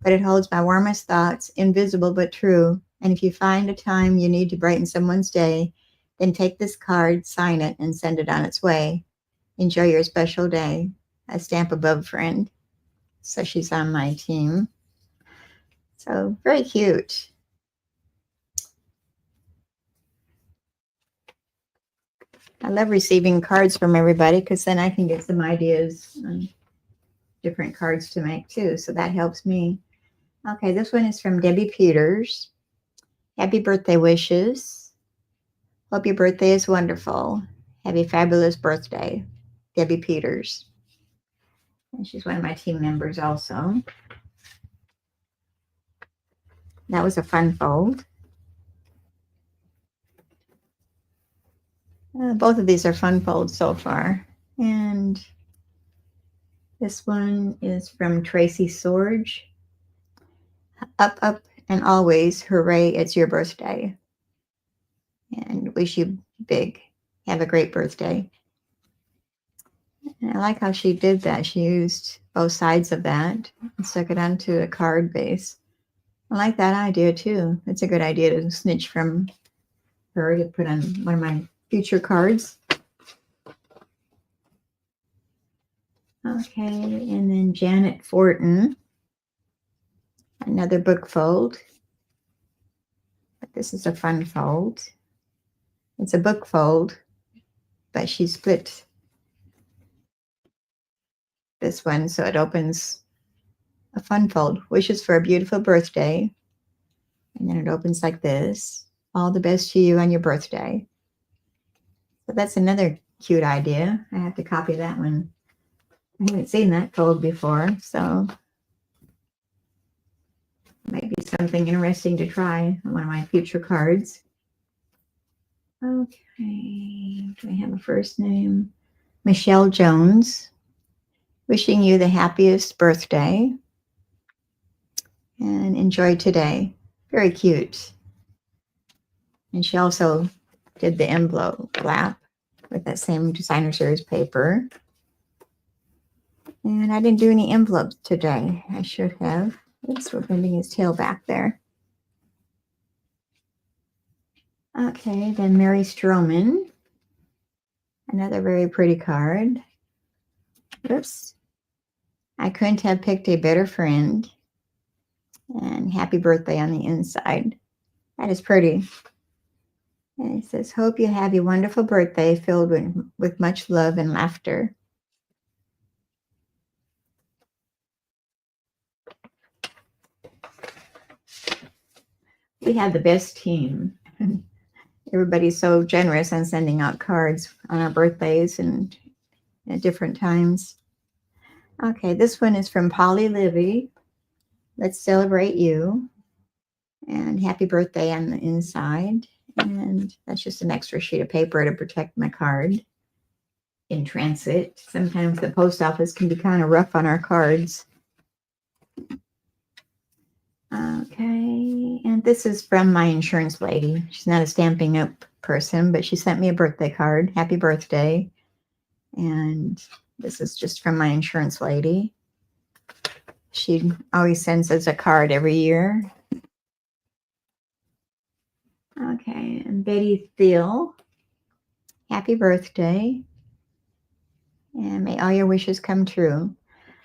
but it holds my warmest thoughts, invisible but true. And if you find a time you need to brighten someone's day, then take this card, sign it, and send it on its way. Enjoy your special day. A stamp above, friend. So she's on my team. So very cute. I love receiving cards from everybody because then I can get some ideas on different cards to make too. So that helps me. Okay, this one is from Debbie Peters. Happy birthday wishes. Hope your birthday is wonderful. Have a fabulous birthday. Debbie Peters. And she's one of my team members also. That was a fun fold. Both of these are fun folds so far. And this one is from Tracy Sorge. Up, up, and always, hooray, it's your birthday. And wish you big. Have a great birthday. And I like how she did that. She used both sides of that and stuck it onto a card base. I like that idea too. It's a good idea to snitch from her to put on one of my future cards. Okay, and then Janet Fortin. Another book fold. But this is a fun fold. It's a book fold, but she split this one so it opens a fun fold. Wishes for a beautiful birthday. And then it opens like this. All the best to you on your birthday. So that's another cute idea. I have to copy that one. I haven't seen that fold before, so it might be something interesting to try on one of my future cards. Okay, do I have a first name? Michelle Jones. Wishing you the happiest birthday and enjoy today. Very cute. And she also did the envelope flap with that same designer series paper. And I didn't do any envelopes today. I should have. Oops, we're bending his tail back there. Okay, then Mary Stroman. Another very pretty card. Oops. I couldn't have picked a better friend. And happy birthday on the inside. That is pretty. And it says, hope you have a wonderful birthday filled with much love and laughter. We have the best team. Everybody's so generous in sending out cards on our birthdays and at different times. Okay, this one is from Polly Livy. Let's celebrate you. And happy birthday on the inside. And that's just an extra sheet of paper to protect my card in transit. Sometimes the post office can be kind of rough on our cards. Okay, and this is from my insurance lady. She's not a Stampin' Up person, but she sent me a birthday card. Happy birthday. And this is just from my insurance lady. She always sends us a card every year. Okay, and Betty Thiel. Happy birthday. And may all your wishes come true.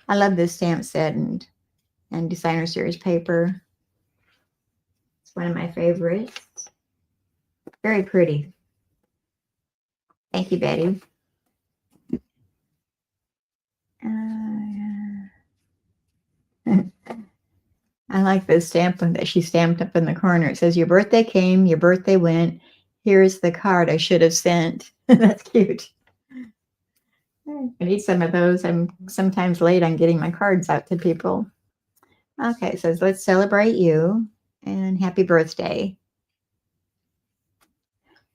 I love this stamp set and designer series paper. It's one of my favorites. Very pretty. Thank you, Betty. I like this stamp that she stamped up in the corner. It says, your birthday came, your birthday went. Here's the card I should have sent. That's cute. I need some of those. I'm sometimes late on getting my cards out to people. Okay, it says, let's celebrate you and happy birthday.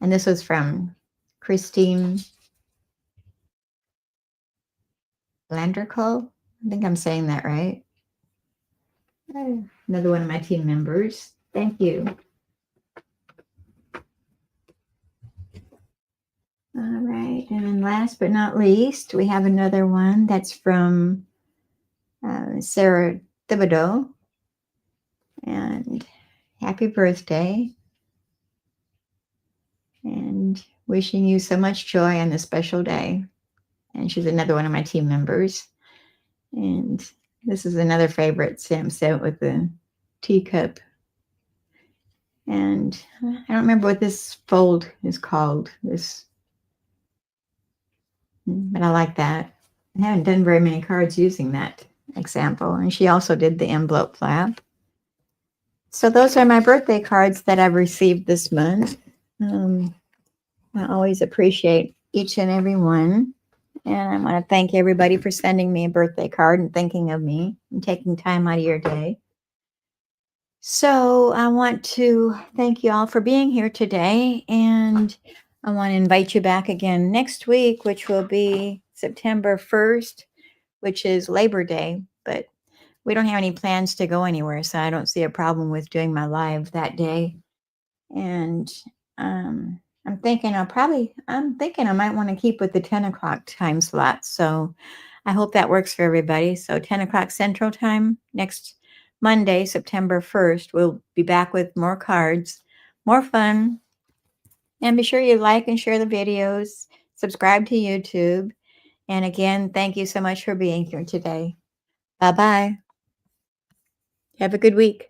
And this was from Christine Landerco. I think I'm saying that right. Another one of my team members. Thank you. All right, and then last but not least, we have another one that's from Sarah Thibodeau. And happy birthday. And wishing you so much joy on this special day. And she's another one of my team members. And this is another favorite stamp set with the teacup. And I don't remember what this fold is called. But I like that. I haven't done very many cards using that example. And she also did the envelope flap. So those are my birthday cards that I've received this month. I always appreciate each and every one. And I want to thank everybody for sending me a birthday card and thinking of me and taking time out of your day. So I want to thank you all for being here today. And I want to invite you back again next week, which will be September 1st, which is Labor Day. But we don't have any plans to go anywhere, so I don't see a problem with doing my live that day. And I'm thinking I might want to keep with the 10 o'clock time slot. So I hope that works for everybody. So 10 o'clock Central Time next Monday, September 1st, we'll be back with more cards, more fun. And be sure you like and share the videos, subscribe to YouTube. And again, thank you so much for being here today. Bye-bye. Have a good week.